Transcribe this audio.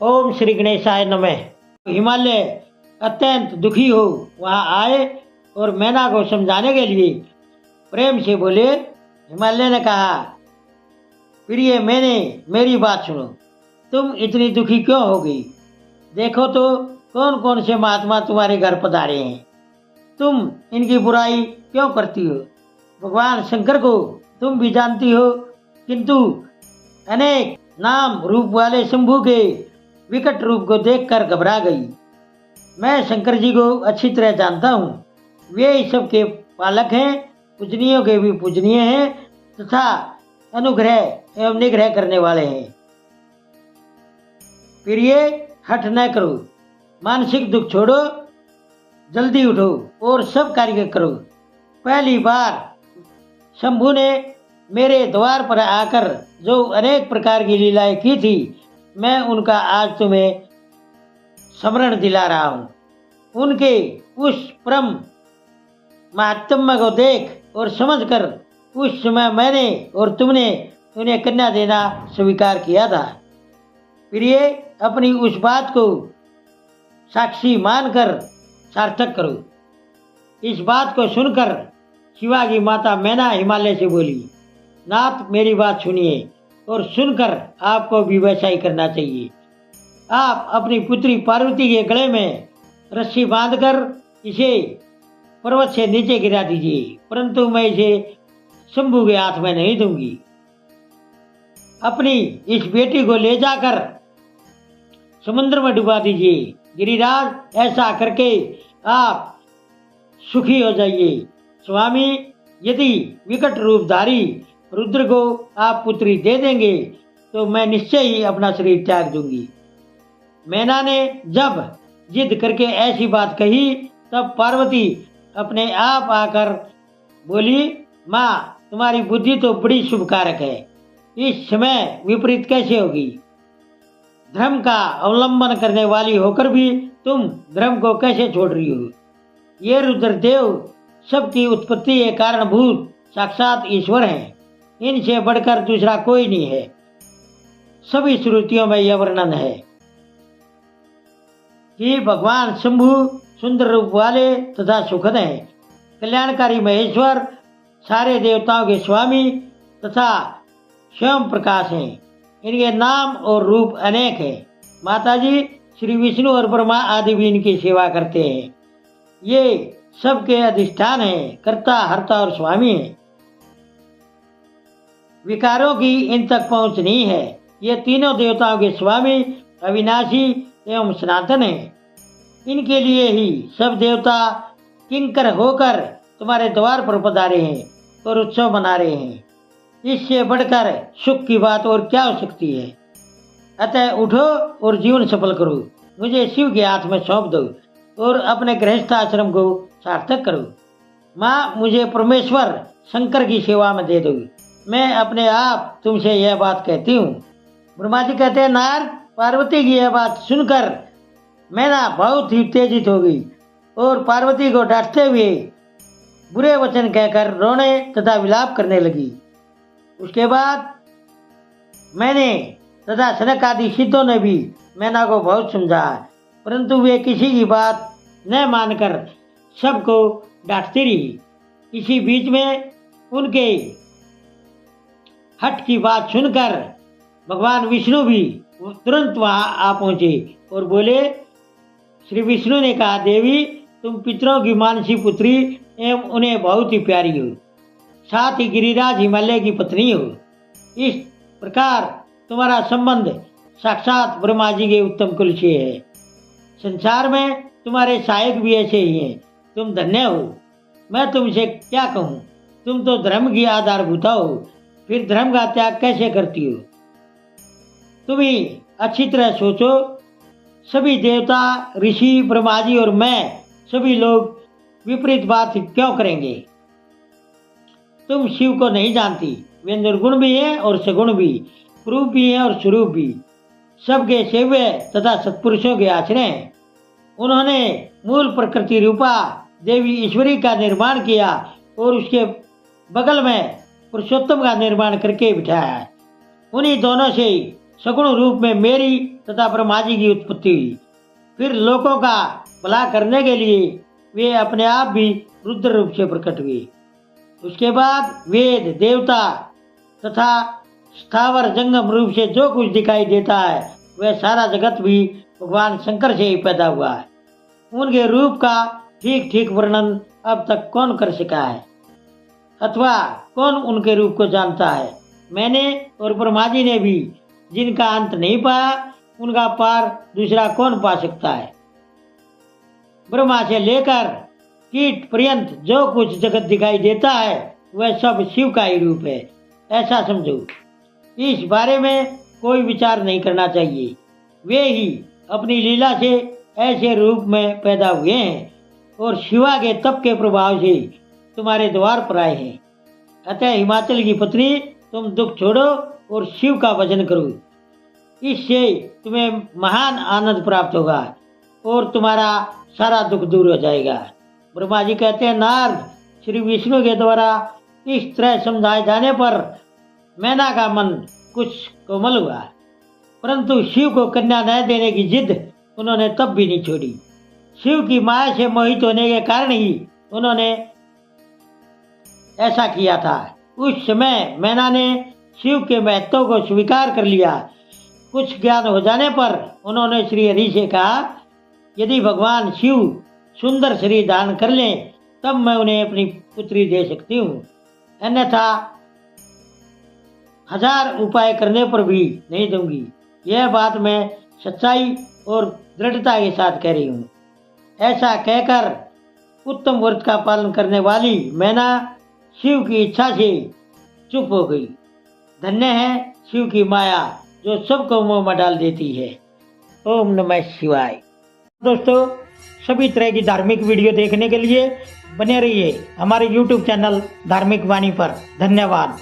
ओम श्री गणेशाय नमः। हिमालय अत्यंत दुखी हो वहां आए और मैना को समझाने के लिए प्रेम से बोले। हिमालय ने कहा, प्रिय मैंने, मेरी बात सुनो। तुम इतनी दुखी क्यों हो गई? देखो तो कौन कौन से महात्मा तुम्हारे घर पधारे हैं। तुम इनकी बुराई क्यों करती हो? भगवान शंकर को तुम भी जानती हो, किंतु अनेक नाम रूप वाले शंभू के विकट रूप को देखकर घबरा गई। मैं शंकर जी को अच्छी तरह जानता हूँ। वे ही सबके पालक हैं, पूजनीयों के भी पूजनीय हैं तथा अनुग्रह एवं निग्रह करने वाले हैं। प्रिय, हठ न करो, मानसिक दुख छोड़ो, जल्दी उठो और सब कार्य करो। पहली बार शंभू ने मेरे द्वार पर आकर जो अनेक प्रकार की लीलाएं की थी, मैं उनका आज तुम्हें स्मरण दिला रहा हूं। उनके उस परम महात्म्य को देख और समझकर उस समय मैंने और तुमने उन्हें कन्या देना स्वीकार किया था। प्रिय, अपनी उस बात को साक्षी मानकर सार्थक करो। इस बात को सुनकर शिवा की माता मैना हिमालय से बोली, नाथ मेरी बात सुनिए और सुनकर आपको भी वैसा ही करना चाहिए। आप अपनी पुत्री पार्वती के गले में रस्सी बांधकर इसे पर्वत से नीचे गिरा दीजिए, परंतु मैं इसे शंभू के हाथ में नहीं दूंगी। अपनी इस बेटी को ले जाकर समुद्र में डुबा दीजिए। गिरिराज, ऐसा करके आप सुखी हो जाइए। स्वामी, यदि विकट रूपधारी रुद्र को आप पुत्री दे देंगे तो मैं निश्चय ही अपना शरीर त्याग दूंगी। मैना ने जब जिद करके ऐसी बात कही, तब पार्वती अपने आप आकर बोली, माँ तुम्हारी बुद्धि तो बड़ी शुभकारक है, इस समय विपरीत कैसे होगी? धर्म का अवलंबन करने वाली होकर भी तुम धर्म को कैसे छोड़ रही हो? ये रुद्रदेव सबकी उत्पत्ति के कारणभूत साक्षात ईश्वर हैं। इनसे बढ़कर दूसरा कोई नहीं है। सभी श्रुतियों में यह वर्णन है कि भगवान शंभु सुंदर रूप वाले तथा सुखद हैं, कल्याणकारी महेश्वर, सारे देवताओं के स्वामी तथा स्वयं प्रकाश हैं। इनके नाम और रूप अनेक हैं। माताजी, श्री विष्णु और ब्रह्मा आदि भी इनकी सेवा करते हैं। ये सबके अधिष्ठान हैं, कर्ता, हर्ता और स्वामी हैं। विकारों की इन तक पहुंच नहीं है। ये तीनों देवताओं के स्वामी, अविनाशी एवं सनातन हैं। इनके लिए ही सब देवता किंकर होकर तुम्हारे द्वार पर पधारे हैं और उत्सव मना रहे हैं। इससे बढ़कर सुख की बात और क्या हो सकती है? अतः उठो और जीवन सफल करो। मुझे शिव के हाथ में सौंप दो और अपने गृहस्थ आश्रम को सार्थक करो। माँ, मुझे परमेश्वर शंकर की सेवा में दे दो। मैं अपने आप तुमसे यह बात कहती हूँ। ब्रह्मा जी कहते हैं, नारद, पार्वती की यह बात सुनकर मैना बहुत ही उत्तेजित हो गई और पार्वती को डांटते हुए बुरे वचन कहकर रोने तथा विलाप करने लगी। उसके बाद मैंने तथा सनक आदि सिद्धों ने भी मैना को बहुत समझाया, परंतु वे किसी की बात न मानकर सबको डांटती रही। इसी बीच में उनके हठ की बात सुनकर भगवान विष्णु भी तुरंत वहां आ पहुंचे और बोले। श्री विष्णु ने कहा, देवी, तुम पितरों की मानसी पुत्री एवं उन्हें बहुत ही प्यारी हो, साथ ही गिरिराज हिमालय की पत्नी हो। इस प्रकार तुम्हारा संबंध साक्षात ब्रह्मा जी के उत्तम कुल से है। संसार में तुम्हारे सहायक भी ऐसे ही हैं। तुम धन्य हो। मैं तुमसे क्या कहूँ? तुम तो धर्म की आधारभूता हो, फिर धर्म का त्याग कैसे करती हो? तुम ही अच्छी तरह सोचो। सभी देवता, ऋषि, ब्रह्मा जी और मैं सभी लोग विपरीत बात क्यों करेंगे? तुम शिव को नहीं जानती। वे निर्गुण भी हैं और सगुण भी, रूप भी हैं और स्वरूप भी, सबके सेव्य तथा सत्पुरुषों के आश्रय हैं। उन्होंने मूल प्रकृति रूपा देवी ईश्वरी का निर्माण किया और उसके बगल में पुरुषोत्तम का निर्माण करके बिठाया है। उन्हीं दोनों से सगुण रूप में मेरी तथा ब्रह्मा जी की उत्पत्ति हुई। फिर लोगों का भला करने के लिए वे अपने आप भी रुद्र रूप से प्रकट हुए। उसके बाद वेद, देवता तथा स्थावर जंगम रूप से जो कुछ दिखाई देता है वह सारा जगत भी भगवान शंकर से ही पैदा हुआ है। उनके रूप का ठीक ठीक वर्णन अब तक कौन कर सका है अथवा कौन उनके रूप को जानता है? मैंने और ब्रह्मा जी ने भी जिनका अंत नहीं पाया उनका पार दूसरा कौन पा सकता है? ब्रह्मा से लेकर कीट पर्यंत जो कुछ जगत दिखाई देता है वह सब शिव का ही रूप है, ऐसा समझो। इस बारे में कोई विचार नहीं करना चाहिए। वे ही अपनी लीला से ऐसे रूप में पैदा हुए हैं और शिवा के तप के प्रभाव से तुम्हारे द्वार पर आए हैं। अतः हिमाचल की पत्नी, तुम दुख छोड़ो और शिव का भजन करो। इससे तुम्हें महान आनंद प्राप्त होगा और तुम्हारा सारा दुख दूर हो जाएगा। ब्रह्मा जी कहते हैं, नारद, श्री विष्णु के द्वारा इस तरह समझाए जाने पर मैना का मन कुछ कोमल हुआ, परंतु शिव को कन्या न देने की जिद उन्होंने तब भी नहीं छोड़ी। शिव की माया से मोहित होने के कारण ही उन्होंने ऐसा किया था। उस समय मैना ने शिव के महत्व को स्वीकार कर लिया। कुछ ज्ञान हो जाने पर उन्होंने श्री हरि से कहा, यदि भगवान शिव सुंदर शरीर धारण कर लें तब मैं उन्हें अपनी पुत्री दे सकती हूँ, अन्यथा 1000 उपाय करने पर भी नहीं दूंगी। यह बात मैं सच्चाई और दृढ़ता के साथ कह रही हूँ। ऐसा कहकर उत्तम व्रत का पालन करने वाली मैना शिव की इच्छा से चुप हो गई। धन्य है शिव की माया जो सबको मोह में डाल देती है। ओम नमः शिवाय। दोस्तों, सभी तरह की धार्मिक वीडियो देखने के लिए बने रहिए हमारे YouTube चैनल धार्मिक वाणी पर। धन्यवाद।